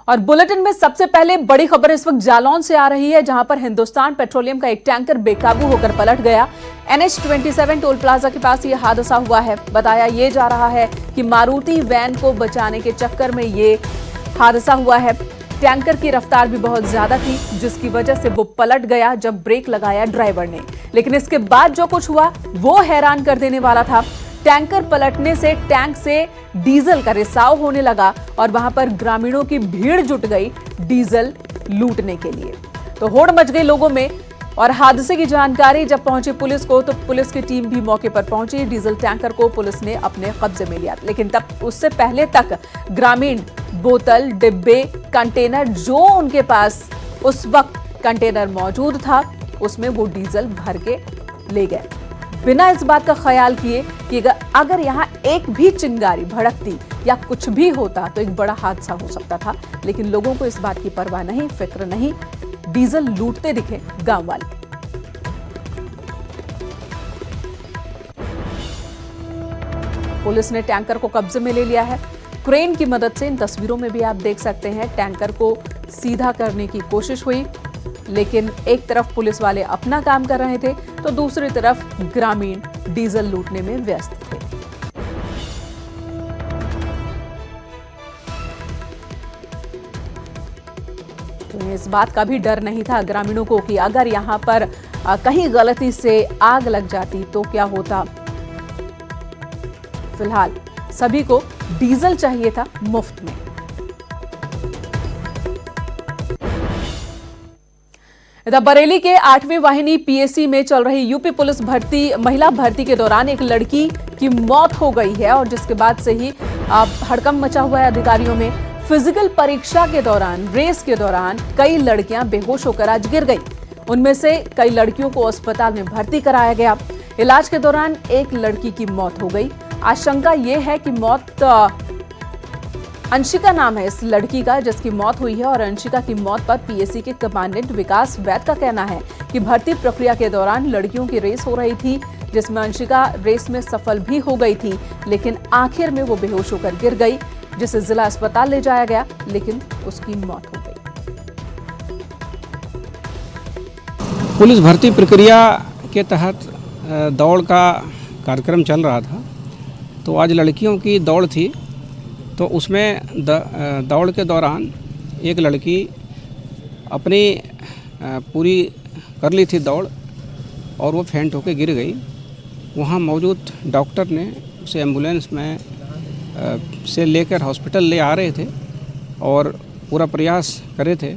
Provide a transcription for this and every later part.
और बुलेटिन में सबसे पहले बड़ी खबर इस वक्त जालौन से आ रही है, जहां पर हिंदुस्तान पेट्रोलियम का एक टैंकर बेकाबू होकर पलट गया। NH-27 टोल प्लाजा के पास यह हादसा हुआ है। बताया ये जा रहा है कि मारुति वैन को बचाने के चक्कर में ये हादसा हुआ है। टैंकर की रफ्तार भी बहुत ज्यादा थी, जिसकी वजह से वो पलट गया जब ब्रेक लगाया ड्राइवर ने। लेकिन इसके बाद जो कुछ हुआ वो हैरान कर देने वाला था। टैंकर पलटने से टैंक से डीजल का रिसाव होने लगा और वहां पर ग्रामीणों की भीड़ जुट गई डीजल लूटने के लिए। तो होड़ मच गई लोगों में और हादसे की जानकारी जब पहुंची पुलिस को, तो पुलिस की टीम भी मौके पर पहुंची। डीजल टैंकर को पुलिस ने अपने कब्जे में लिया, लेकिन तब उससे पहले तक ग्रामीण बोतल, डिब्बे, कंटेनर जो उनके पास उस वक्त कंटेनर मौजूद था, उसमें वो डीजल भर के ले गए, बिना इस बात का ख्याल किए कि अगर यहाँ एक भी चिंगारी भड़कती या कुछ भी होता तो एक बड़ा हादसा हो सकता था। लेकिन लोगों को इस बात की परवाह नहीं, फिक्र नहीं। डीजल लूटते दिखे गांव वाले। पुलिस ने टैंकर को कब्जे में ले लिया है। क्रेन की मदद से, इन तस्वीरों में भी आप देख सकते हैं, टैंकर को सीधा करने की कोशिश हुई, लेकिन एक तरफ पुलिस वाले अपना काम कर रहे थे तो दूसरी तरफ ग्रामीण डीजल लूटने में व्यस्त थे। तो इस बात का भी डर नहीं था ग्रामीणों को कि अगर यहां पर कहीं गलती से आग लग जाती तो क्या होता। फिलहाल सभी को डीजल चाहिए था मुफ्त में। इधर बरेली के 8वीं वाहिनी PAC में चल रही यूपी पुलिस महिला भर्ती के दौरान एक लड़की की मौत हो गई है और जिसके बाद से ही हड़कंप मचा हुआ है अधिकारियों में। फिजिकल परीक्षा के दौरान, रेस के दौरान कई लड़कियां बेहोश होकर आज गिर गई। उनमें से कई लड़कियों को अस्पताल में भर्ती कराया गया। इलाज के दौरान एक लड़की की मौत हो गई। आशंका यह है कि अंशिका नाम है इस लड़की का जिसकी मौत हुई है और अंशिका की मौत पर PAC के कमांडेंट विकास वैद का कहना है कि भर्ती प्रक्रिया के दौरान लड़कियों की रेस हो रही थी, जिसमें अंशिका रेस में सफल भी हो गई थी, लेकिन आखिर में वो बेहोश होकर गिर गई, जिसे जिला अस्पताल ले जाया गया, लेकिन उसकी मौत हो गई। पुलिस भर्ती प्रक्रिया के तहत दौड़ का कार्यक्रम चल रहा था, तो आज लड़कियों की दौड़ थी। तो उसमें दौड़ के दौरान एक लड़की अपनी पूरी कर ली थी दौड़ और वो फेंट होकर गिर गई। वहाँ मौजूद डॉक्टर ने उसे एम्बुलेंस में से लेकर हॉस्पिटल ले आ रहे थे और पूरा प्रयास कर रहे थे,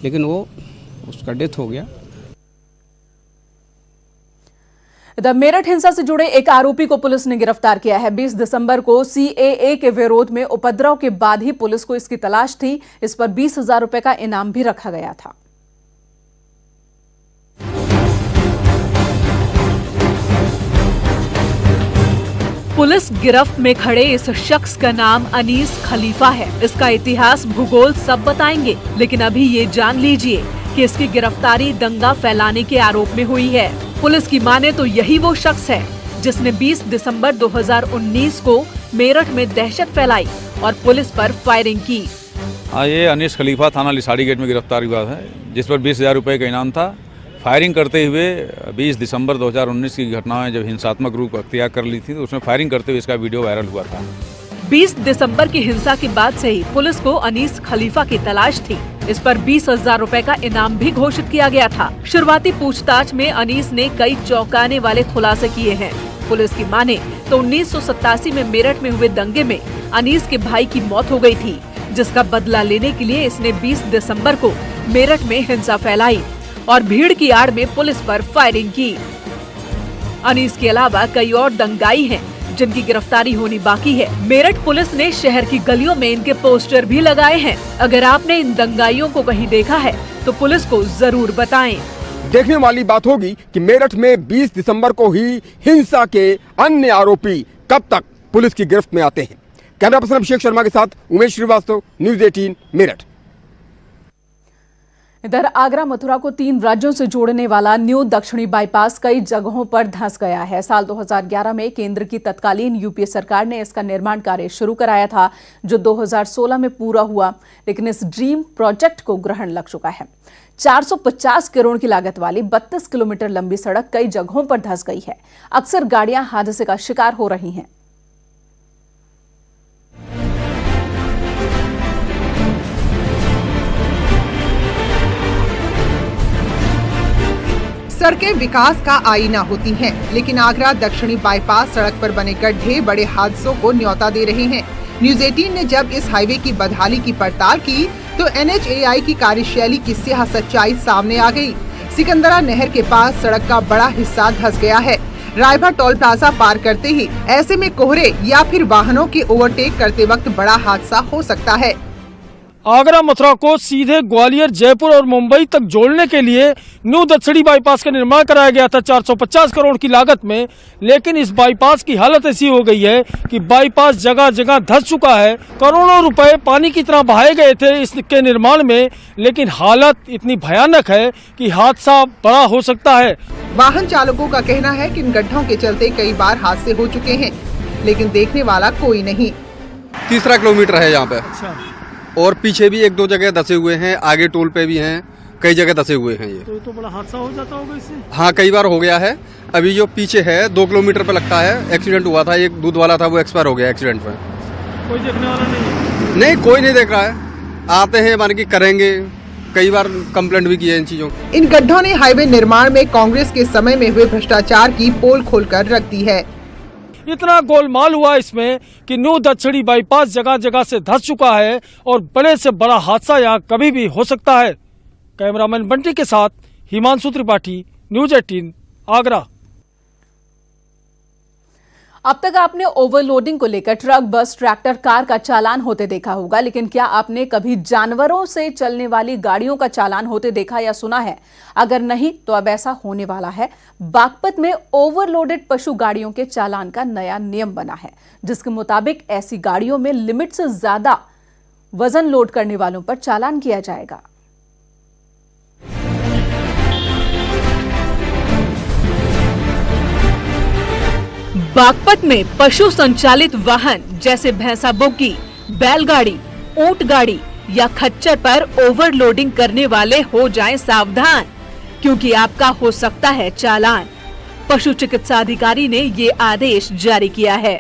लेकिन वो उसका डेथ हो गया। इधर मेरठ हिंसा से जुड़े एक आरोपी को पुलिस ने गिरफ्तार किया है। 20 दिसंबर को CAA के विरोध में उपद्रव के बाद ही पुलिस को इसकी तलाश थी। इस पर 20,000 रुपए का इनाम भी रखा गया था। पुलिस गिरफ्त में खड़े इस शख्स का नाम अनीस खलीफा है। इसका इतिहास, भूगोल सब बताएंगे, लेकिन अभी ये जान लीजिए कि इसकी गिरफ्तारी दंगा फैलाने के आरोप में हुई है। पुलिस की माने तो यही वो शख्स है जिसने 20 दिसंबर 2019 को मेरठ में दहशत फैलाई और पुलिस पर फायरिंग की। ये अनीस खलीफा थाना लिसाड़ी गेट में गिरफ्तार हुआ है, जिस पर 20,000 रुपए का इनाम था। फायरिंग करते हुए 20 दिसंबर 2019 की घटना में जब हिंसात्मक रूप अख्तियार कर ली थी, तो उसमें फायरिंग करते हुए इसका वीडियो वायरल हुआ था। 20 दिसंबर की हिंसा के बाद से ही पुलिस को अनीस खलीफा की तलाश थी। इस पर 20,000 रुपए का इनाम भी घोषित किया गया था। शुरुआती पूछताछ में अनीस ने कई चौंकाने वाले खुलासे किए हैं। पुलिस की माने तो 1987 में मेरठ में हुए दंगे में अनीस के भाई की मौत हो गई थी, जिसका बदला लेने के लिए इसने 20 दिसंबर को मेरठ में हिंसा फैलाई और भीड़ की आड़ में पुलिस पर फायरिंग की। अनीस के अलावा कई और दंगाई हैं जिनकी गिरफ्तारी होनी बाकी है। मेरठ पुलिस ने शहर की गलियों में इनके पोस्टर भी लगाए हैं। अगर आपने इन दंगाइयों को कहीं देखा है तो पुलिस को जरूर बताएं। देखने वाली बात होगी कि मेरठ में 20 दिसंबर को ही हिंसा के अन्य आरोपी कब तक पुलिस की गिरफ्त में आते हैं। कैमरा पर्सन अभिषेक शर्मा के साथ उमेश श्रीवास्तव, न्यूज़ 18 मेरठ। इधर आगरा मथुरा को 3 राज्यों से जोड़ने वाला न्यू दक्षिणी बाईपास कई जगहों पर धंस गया है। साल 2011 में केंद्र की तत्कालीन यूपीए सरकार ने इसका निर्माण कार्य शुरू कराया था, जो 2016 में पूरा हुआ, लेकिन इस ड्रीम प्रोजेक्ट को ग्रहण लग चुका है। 450 करोड़ की लागत वाली 32 किलोमीटर लंबी सड़क कई जगहों पर धंस गई है। अक्सर गाड़ियां हादसे का शिकार हो रही हैं। सड़कें विकास का आईना होती हैं, लेकिन आगरा दक्षिणी बाईपास सड़क पर बने गड्ढे बड़े हादसों को न्योता दे रहे हैं। न्यूज़ 18 ने जब इस हाईवे की बदहाली की पड़ताल की तो NHAI की कार्यशैली की स्याह सच्चाई सामने आ गई। सिकंदरा नहर के पास सड़क का बड़ा हिस्सा धंस गया है। रायभा टोल प्लाजा पार करते ही ऐसे में कोहरे या फिर वाहनों के ओवरटेक करते वक्त बड़ा हादसा हो सकता है। आगरा मथुरा को सीधे ग्वालियर, जयपुर और मुंबई तक जोड़ने के लिए न्यू दक्षिणी बाईपास का निर्माण कराया गया था 450 करोड़ की लागत में, लेकिन इस बाईपास की हालत ऐसी हो गई है कि बाईपास जगह जगह धंस चुका है। करोड़ों रुपए पानी की तरह बहाए गए थे इसके निर्माण में, लेकिन हालत इतनी भयानक है कि हादसा बड़ा हो सकता है। वाहन चालकों का कहना है कि इन गड्ढों के चलते कई बार हादसे हो चुके हैं, लेकिन देखने वाला कोई नहीं। 3 किलोमीटर है यहाँ पे। अच्छा। और पीछे भी 1-2 जगह धसे हुए हैं, आगे टोल पे भी हैं, कई जगह धसे हुए हैं। ये तो बड़ा हादसा हो जाता होगा इससे। हाँ, कई बार हो गया है। अभी जो पीछे है 2 किलोमीटर पे लगता है एक्सीडेंट हुआ था, एक दूध वाला था वो एक्सपायर हो गया एक्सीडेंट में। कोई देखने वाला नहीं? नहीं, कोई नहीं देख रहा है। आते हैं मान की करेंगे, कई बार कंप्लेंट भी की है इन चीजों। इन गड्ढों ने हाईवे निर्माण में कांग्रेस के समय में हुए भ्रष्टाचार की पोल खोलकर रख दी है। इतना गोलमाल हुआ इसमें कि न्यू दक्षिणी बाईपास जगह जगह से धंस चुका है और बड़े से बड़ा हादसा यहाँ कभी भी हो सकता है। कैमरामैन बंटी के साथ हिमांशु त्रिपाठी, न्यूज़ 18 आगरा। अब तक आपने ओवरलोडिंग को लेकर ट्रक, बस, ट्रैक्टर, कार का चालान होते देखा होगा, लेकिन क्या आपने कभी जानवरों से चलने वाली गाड़ियों का चालान होते देखा या सुना है? अगर नहीं तो अब ऐसा होने वाला है। बागपत में ओवरलोडेड पशु गाड़ियों के चालान का नया नियम बना है, जिसके मुताबिक ऐसी गाड़ियों में लिमिट से ज्यादा वजन लोड करने वालों पर चालान किया जाएगा। बागपत में पशु संचालित वाहन जैसे भैंसा बोगी, बैलगाड़ी, ऊंट गाड़ी या खच्चर पर ओवरलोडिंग करने वाले हो जाएं सावधान, क्योंकि आपका हो सकता है चालान। पशु चिकित्सा अधिकारी ने ये आदेश जारी किया है।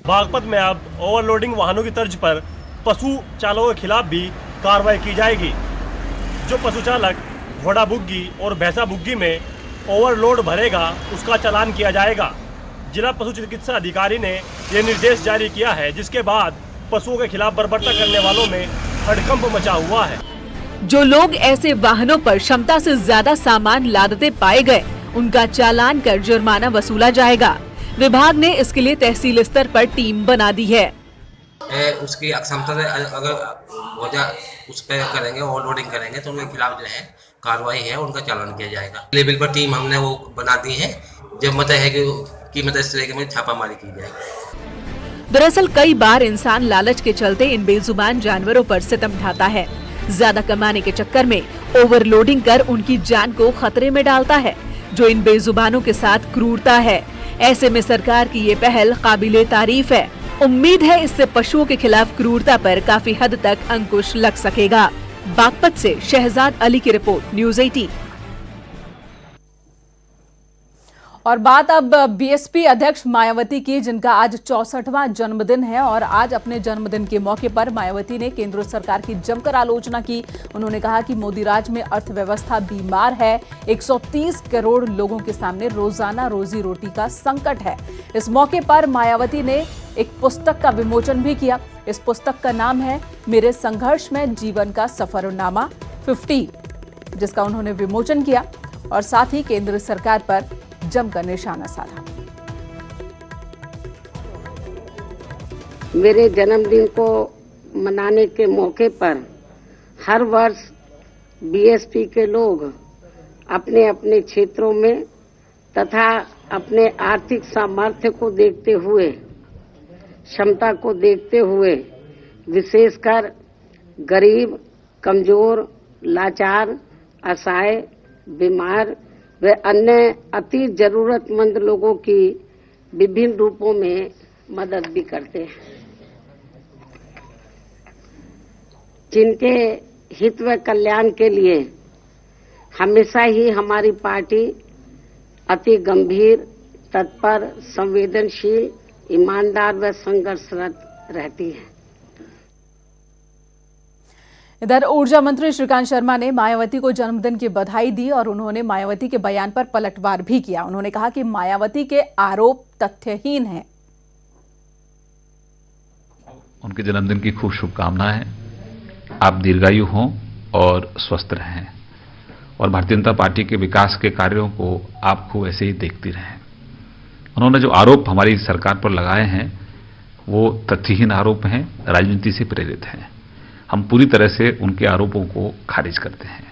बागपत में अब ओवरलोडिंग वाहनों की तर्ज पर पशु चालकों के खिलाफ भी कार्रवाई की जाएगी। जो पशु चालक घोड़ा बुग्गी और भैंसा बुग्गी में ओवरलोड भरेगा उसका चालान किया जाएगा। जिला पशु चिकित्सा अधिकारी ने यह निर्देश जारी किया है, जिसके बाद पशुओं के खिलाफ बर्बरता करने वालों में हड़कंप मचा हुआ है। जो लोग ऐसे वाहनों पर क्षमता से ज्यादा सामान लादते पाए गए, उनका चालान कर जुर्माना वसूला जाएगा। विभाग ने इसके लिए तहसील स्तर पर टीम बना दी है। उसकी अक्षमता से अगर उस पर करेंगे, ओवरलोडिंग करेंगे तो उनके खिलाफ जो है कार्रवाई है, उनका चालान किया जाएगा। लेवल पर टीम हमने वो बना दी है, जब मतलब है कि मतलब इस तरह में छापामारी की जाएगी। दरअसल कई बार इंसान लालच के चलते इन बेजुबान जानवरों पर सितम ढाता है। ज्यादा कमाने के चक्कर में ओवरलोडिंग कर उनकी जान को खतरे में डालता है, जो इन बेजुबानों के साथ क्रूरता है। ऐसे में सरकार की ये पहल काबिले तारीफ है। उम्मीद है इससे पशुओं के खिलाफ क्रूरता पर काफी हद तक अंकुश लग सकेगा। बागपत से शहजाद अली की रिपोर्ट, न्यूज़ 18। और बात अब बीएसपी अध्यक्ष मायावती की, जिनका आज 64वां जन्मदिन है। और आज अपने जन्मदिन के मौके पर मायावती ने केंद्र सरकार की जमकर आलोचना की। उन्होंने कहा कि मोदी राज में अर्थव्यवस्था बीमार है। 130 करोड़ लोगों के सामने रोजाना रोजी रोटी का संकट है। इस मौके पर मायावती ने एक पुस्तक का विमोचन भी किया। इस पुस्तक का नाम है मेरे संघर्ष में जीवन का सफरनामा 50, जिसका उन्होंने विमोचन किया और साथ ही केंद्र सरकार पर जमकर निशाना साधा। मेरे जन्मदिन को मनाने के मौके पर हर वर्ष बीएसपी के लोग अपने अपने क्षेत्रों में तथा अपने आर्थिक सामर्थ्य को देखते हुए, क्षमता को देखते हुए, विशेषकर गरीब, कमजोर, लाचार असहाय, बीमार व अन्य अति जरूरतमंद लोगों की विभिन्न रूपों में मदद भी करते हैं, जिनके हित व कल्याण के लिए हमेशा ही हमारी पार्टी अति गंभीर, तत्पर, संवेदनशील, ईमानदार व संघर्षरत रहती है। इधर ऊर्जा मंत्री श्रीकांत शर्मा ने मायावती को जन्मदिन की बधाई दी और उन्होंने मायावती के बयान पर पलटवार भी किया। उन्होंने कहा कि मायावती के आरोप तथ्यहीन हैं। उनके जन्मदिन की खूब शुभकामनाएं। आप दीर्घायु हों और स्वस्थ रहें और भारतीय जनता पार्टी के विकास के कार्यों को आप खूब ऐसे ही देखती रहें। उन्होंने जो आरोप हमारी सरकार पर लगाए हैं वो तथ्यहीन आरोप हैं, राजनीति से प्रेरित हैं। हम पूरी तरह से उनके आरोपों को खारिज करते हैं।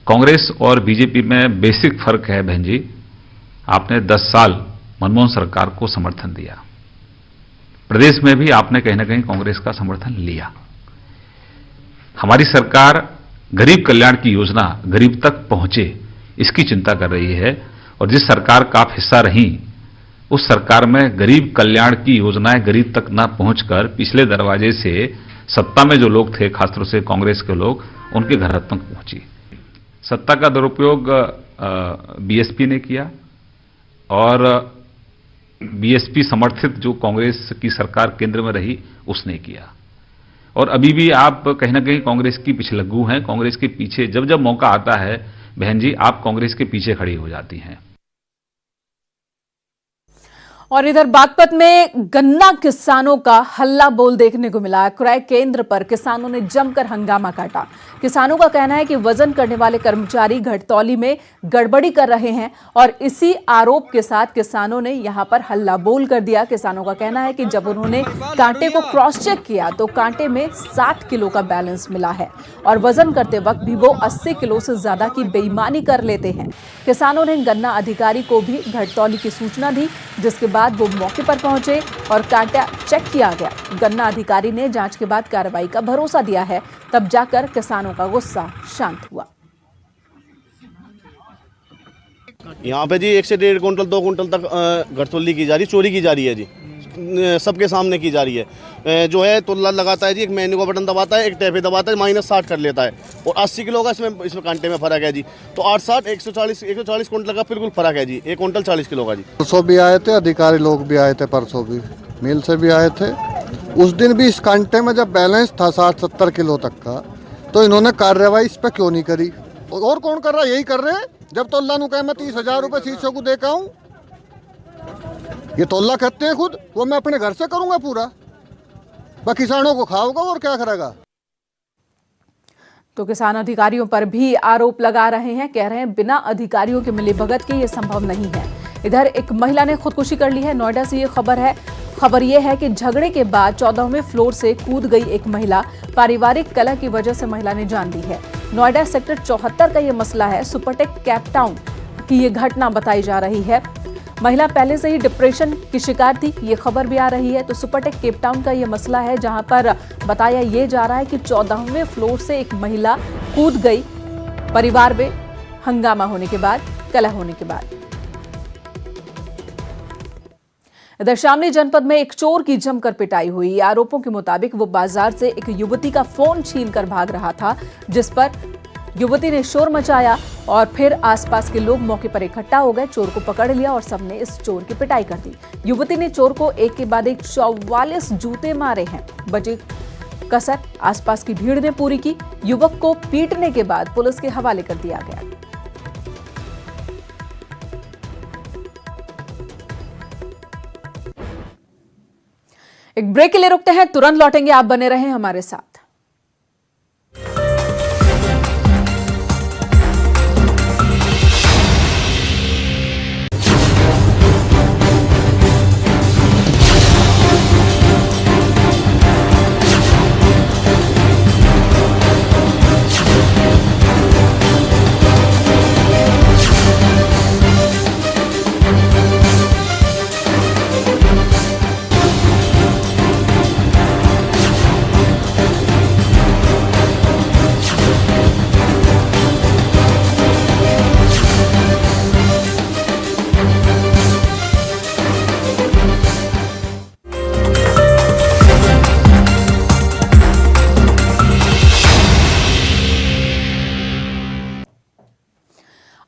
कांग्रेस और बीजेपी में बेसिक फर्क है बहन जी। आपने 10 साल मनमोहन सरकार को समर्थन दिया, प्रदेश में भी आपने कहीं ना कहीं कांग्रेस का समर्थन लिया। हमारी सरकार गरीब कल्याण की योजना गरीब तक पहुंचे इसकी चिंता कर रही है और जिस सरकार का आप हिस्सा रही उस सरकार में गरीब कल्याण की योजनाएं गरीब तक ना पहुंचकर पिछले दरवाजे से सत्ता में जो लोग थे, खासतौर से कांग्रेस के लोग, उनके घर तक पहुंची। सत्ता का दुरुपयोग बीएसपी ने किया और बीएसपी समर्थित जो कांग्रेस की सरकार केंद्र में रही उसने किया। और अभी भी आप कहीं ना कहीं कांग्रेस की पिछलग्गू हैं। कांग्रेस के पीछे जब जब मौका आता है बहन जी, आप कांग्रेस के पीछे खड़ी हो जाती हैं। और इधर बागपत में गन्ना किसानों का हल्ला बोल देखने को मिला। क्रय केंद्र पर किसानों ने जमकर हंगामा काटा। किसानों का कहना है कि वजन करने वाले कर्मचारी घटतौली में गड़बड़ी कर रहे हैं और इसी आरोप के साथ किसानों ने यहां पर हल्ला बोल कर दिया। किसानों का कहना है कि जब उन्होंने कांटे को क्रॉस चेक किया तो कांटे में 60 किलो का बैलेंस मिला है और वजन करते वक्त भी वो 80 किलो से ज्यादा की बेईमानी कर लेते हैं। किसानों ने गन्ना अधिकारी को भी घटतौली की सूचना दी, जिसके बाद वो मौके पर पहुंचे और कांटा चेक किया गया। गन्ना अधिकारी ने जांच के बाद कार्रवाई का भरोसा दिया है, तब जाकर किसानों का गुस्सा शांत हुआ। यहाँ पे जी 1 से 1.5 कुंटल 2 कुंटल तक घटतौली की जा रही, चोरी की जा रही है जी, सबके सामने की जा रही है। जो है तुल्ला लगाता है जी, एक मेन्यू का बटन दबाता है, एक टैपे दबाता है, -60 कर लेता है और 80 किलो का इसमें कांटे में फर्क है जी। तो 8-60 140 कुंटल का बिल्कुल फर्क है जी, 1 कुंटल 40 किलो का जी। परसों भी आए थे, अधिकारी लोग भी आए थे, परसों भी मिल से भी आए थे। उस दिन भी इस कांटे में जब बैलेंस था 60-70 किलो तक का, तो इन्होंने कार्रवाई इस पर क्यों नहीं करी? और कौन कर रहा है? यही कर रहे हैं। जब तोल्ला नु कहे मैं 30,000 रुपये शीशे को देखा हूँ, ये तोल्ला कहते हैं खुद, वो मैं अपने घर से करूंगा पूरा, बस किसानों को खाओगा और क्या करेगा। तो किसान अधिकारियों पर भी आरोप लगा रहे हैं, कह रहे हैं बिना अधिकारियों के मिलीभगत के ये संभव नहीं है। इधर एक महिला ने खुदकुशी कर ली है। नोएडा से ये खबर यह है कि झगड़े के बाद 14वें फ्लोर से कूद गई एक महिला। पारिवारिक कलह की वजह से महिला ने जान दी है। नोएडा सेक्टर 74 का ये मसला है। सुपरटेक कैपटाउन की ये घटना बताई जा रही है। महिला पहले से ही डिप्रेशन की शिकार थी, ये खबर भी आ रही है। तो सुपरटेक केपटाउन का ये मसला है, जहां पर बताया ये जा रहा है कि 14वें फ्लोर से एक महिला कूद गई, परिवार में हंगामा होने के बाद, कलह होने के बाद। इधर शामली जनपद में एक चोर की जमकर पिटाई हुई। आरोपों के मुताबिक वो बाजार से एक युवती का फोन छीनकर भाग रहा था, जिस पर युवती ने शोर मचाया और फिर आसपास के लोग मौके पर इकट्ठा हो गए, चोर को पकड़ लिया और सबने इस चोर की पिटाई कर दी। युवती ने चोर को एक के बाद एक 44 जूते मारे हैं। बची कसर आसपास की भीड़ ने पूरी की। युवक को पीटने के बाद पुलिस के हवाले कर दिया गया। एक ब्रेक के लिए रुकते हैं, तुरंत लौटेंगे। आप बने रहें हमारे साथ।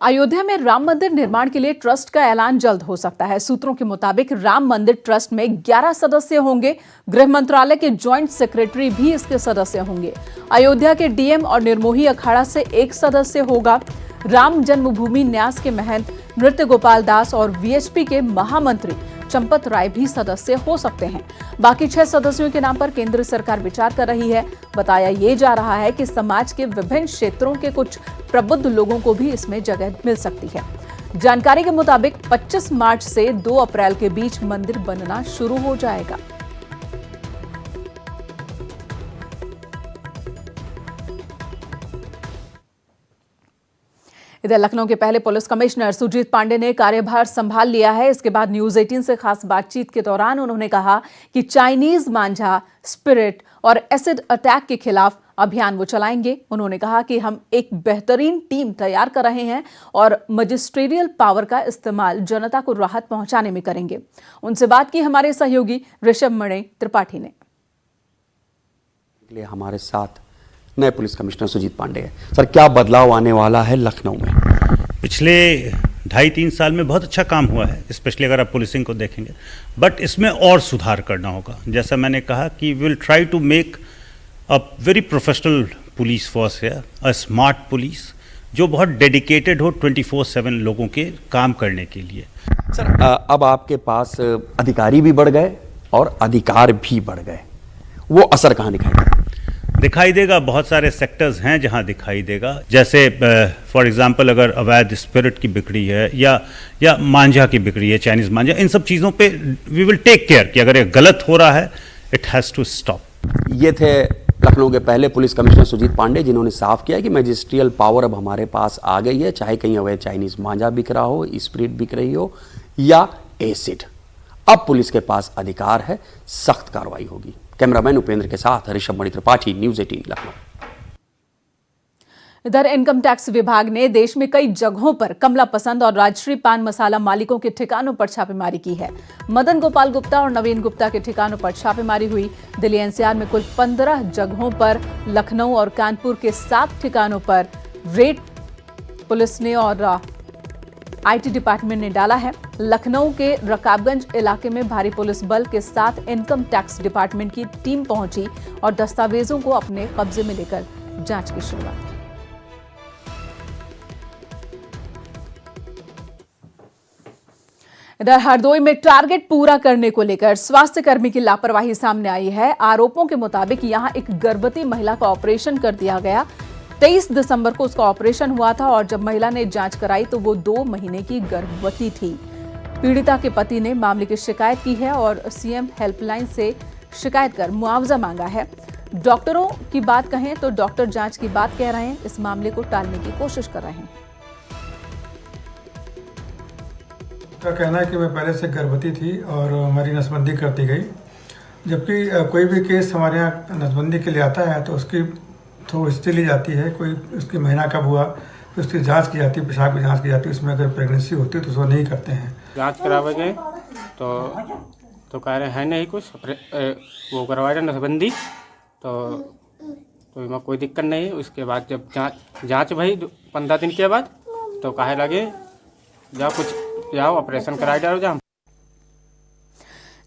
अयोध्या में राम मंदिर निर्माण के लिए ट्रस्ट का ऐलान जल्द हो सकता है। सूत्रों के मुताबिक राम मंदिर ट्रस्ट में 11 सदस्य होंगे। गृह मंत्रालय के जॉइंट सेक्रेटरी भी इसके सदस्य होंगे। अयोध्या के डीएम और निर्मोही अखाड़ा से एक सदस्य होगा। राम जन्मभूमि न्यास के महंत नृत्य गोपाल दास और वीएचपी के महामंत्री चंपत राय भी सदस्य हो सकते हैं। बाकी 6 सदस्यों के नाम पर केंद्र सरकार विचार कर रही है। बताया ये जा रहा है कि समाज के विभिन्न क्षेत्रों के कुछ प्रबुद्ध लोगों को भी इसमें जगह मिल सकती है। जानकारी के मुताबिक 25 मार्च से 2 अप्रैल के बीच मंदिर बनना शुरू हो जाएगा। इधर लखनऊ के पहले पुलिस कमिश्नर सुजीत पांडे ने कार्यभार संभाल लिया है। इसके बाद न्यूज 18 से खास बातचीत के दौरान उन्होंने कहा कि चाइनीज मांझा, स्पिरिट और एसिड अटैक के खिलाफ अभियान वो चलाएंगे। उन्होंने कहा कि हम एक बेहतरीन टीम तैयार कर रहे हैं और मजिस्ट्रियल पावर का इस्तेमाल जनता को राहत पहुंचाने में करेंगे। उनसे बात की हमारे सहयोगी ऋषभ मणि त्रिपाठी ने। हमारे साथ नए पुलिस कमिश्नर सुजीत पांडे हैं। सर, क्या बदलाव आने वाला है लखनऊ में? पिछले 2.5-3 साल में बहुत अच्छा काम हुआ है, स्पेशली अगर आप पुलिसिंग को देखेंगे, बट इसमें और सुधार करना होगा। जैसा मैंने कहा कि will try to make a very professional police force है, अ स्मार्ट पुलिस जो बहुत डेडिकेटेड हो 24/7 लोगों के काम करने के लिए। सर, अब आपके पास अधिकारी भी बढ़ गए और अधिकार भी बढ़ गए, वो असर कहाँ दिखाई देगा? बहुत सारे सेक्टर्स हैं जहां दिखाई देगा। जैसे फॉर एग्जांपल अगर अवैध स्पिरिट की बिक्री है या मांझा की बिक्री है, चाइनीज मांझा, इन सब चीज़ों पे वी विल टेक केयर कि अगर ये गलत हो रहा है, इट हैज़ टू स्टॉप। ये थे लखनऊ के पहले पुलिस कमिश्नर सुजीत पांडे, जिन्होंने साफ किया कि मैजिस्ट्रियल पावर अब हमारे पास आ गई है। चाहे कहीं अवैध चाइनीज मांझा बिक रहा हो, स्पिरिट बिक रही हो या एसिड, अब पुलिस के पास अधिकार है, सख्त कार्रवाई होगी। कैमरामैन उपेंद्र के साथ ऋषभ मणि त्रिपाठी, न्यूज 18 लखनऊ। इधर इनकम टैक्स विभाग ने देश में कई जगहों पर कमला पसंद और राजश्री पान मसाला मालिकों के ठिकानों पर छापेमारी की है। मदन गोपाल गुप्ता और नवीन गुप्ता के ठिकानों पर छापेमारी हुई। दिल्ली एनसीआर में कुल 15 जगहों पर, लखनऊ और कानपुर के 7 ठिकानों पर रेड पुलिस ने और आईटी डिपार्टमेंट ने डाला है। लखनऊ के रकाबगंज इलाके में भारी पुलिस बल के साथ इनकम टैक्स डिपार्टमेंट की टीम पहुंची और दस्तावेजों को अपने कब्जे में लेकर जांच की शुरुआत की। इधर हरदोई में टारगेट पूरा करने को लेकर स्वास्थ्य कर्मी की लापरवाही सामने आई है। आरोपों के मुताबिक यहां एक गर्भवती महिला का ऑपरेशन कर दिया गया। 23 दिसंबर को उसका ऑपरेशन हुआ था और जब महिला ने जांच कराई तो वो 2 महीने की गर्भवती थी। पीड़िता के पति ने मामले की शिकायत की है और सीएम हेल्पलाइन से शिकायत कर मुआवजा मांगा है। डॉक्टरों की बात कहें तो डॉक्टर जांच की बात कह रहे हैं, इस मामले को टालने की कोशिश कर रहे हैं। का कहना है कि मैं पहले से गर्भवती थी और हमारी नसबंदी कर दी गई। जबकि कोई भी केस हमारे यहाँ नसबंदी के लिए आता है तो उसकी तो हिस्ट्री ली जाती है, कोई उसकी महीना कब हुआ, फिर उसकी जांच की जाती है, पेशाब की जांच की जाती है। उसमें अगर प्रेगनेंसी होती है तो उसको नहीं करते हैं। जांच करावे तो कह रहे हैं नहीं कुछ, वो करवाए नसबंदी तो इसमें कोई दिक्कत नहीं। उसके बाद जब जांच भाई 15 दिन के बाद तो कहे लगे जाओ ऑपरेशन कराए जाओ।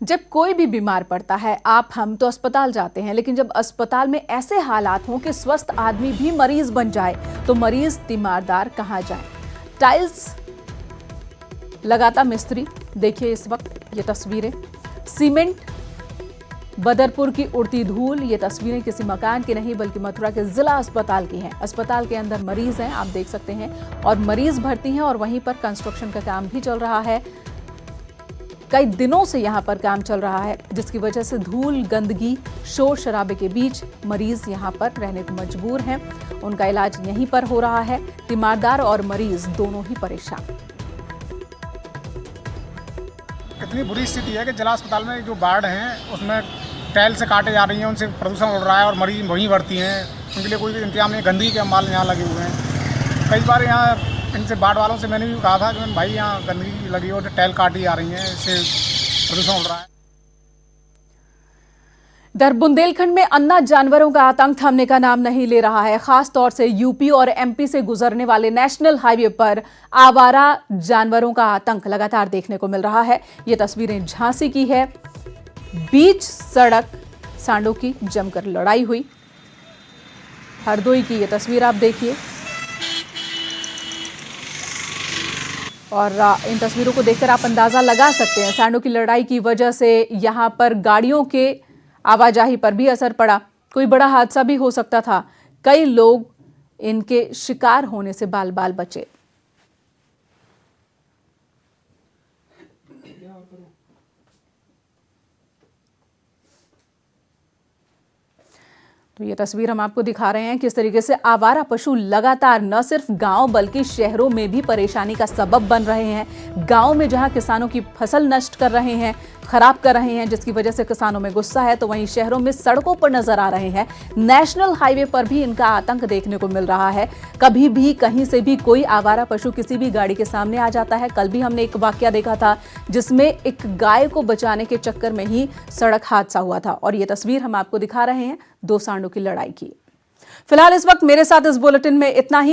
जब कोई भी बीमार पड़ता है हम तो अस्पताल जाते हैं, लेकिन जब अस्पताल में ऐसे हालात हों कि स्वस्थ आदमी भी मरीज बन जाए तो मरीज तीमारदार कहाँ जाए। टाइल्स लगाता मिस्त्री, देखिए इस वक्त ये तस्वीरें, सीमेंट बदरपुर की उड़ती धूल, ये तस्वीरें किसी मकान की नहीं बल्कि मथुरा के जिला अस्पताल की हैं। अस्पताल के अंदर मरीज हैं, आप देख सकते हैं, और मरीज भर्ती हैं और वहीं पर कंस्ट्रक्शन का काम भी चल रहा है। कई दिनों से यहां पर काम चल रहा है, जिसकी वजह से धूल, गंदगी, शोर शराबे के बीच मरीज यहां पर रहने को मजबूर हैं। उनका इलाज यहीं पर हो रहा है। तीमारदार और मरीज दोनों ही परेशान। इतनी बुरी स्थिति है कि जिला अस्पताल में जो वार्ड हैं उसमें टाइल से काटे जा रही हैं, उनसे प्रदूषण उड़ रहा है और मरीज वहीं भर्ती हैं। उनके लिए कोई भी इंतजाम नहीं, गंदगी के माल यहाँ लगे हुए हैं। कई बार यहाँ इनसे वार्ड वालों से मैंने भी कहा था कि भाई यहाँ गंदगी लगी और टाइल काटी जा रही हैं, इससे प्रदूषण उड़ रहा है। इधर बुंदेलखंड में अन्ना जानवरों का आतंक थमने का नाम नहीं ले रहा है। खास तौर से यूपी और एमपी से गुजरने वाले नेशनल हाईवे पर आवारा जानवरों का आतंक लगातार देखने को मिल रहा है। ये तस्वीरें झांसी की है। बीच सड़क सांडों की जमकर लड़ाई हुई। हरदोई की ये तस्वीर आप देखिए और इन तस्वीरों को देखकर आप अंदाजा लगा सकते हैं सांडों की लड़ाई की वजह से यहां पर गाड़ियों के आवाजाही पर भी असर पड़ा। कोई बड़ा हादसा भी हो सकता था। कई लोग इनके शिकार होने से बाल बाल बचे। तो ये तस्वीर हम आपको दिखा रहे हैं किस तरीके से आवारा पशु लगातार न सिर्फ गांव बल्कि शहरों में भी परेशानी का सबब बन रहे हैं। गांव में जहां किसानों की फसल नष्ट कर रहे हैं, खराब कर रहे हैं, जिसकी वजह से किसानों में गुस्सा है, तो वहीं शहरों में सड़कों पर नजर आ रहे हैं। नेशनल हाईवे पर भी इनका आतंक देखने को मिल रहा है। कभी भी कहीं से भी कोई आवारा पशु किसी भी गाड़ी के सामने आ जाता है। कल भी हमने एक वाकया देखा था जिसमें एक गाय को बचाने के चक्कर में ही सड़क हादसा हुआ था और ये तस्वीर हम आपको दिखा रहे हैं दो सांडों की लड़ाई की। फिलहाल इस वक्त मेरे साथ इस बुलेटिन में इतना ही।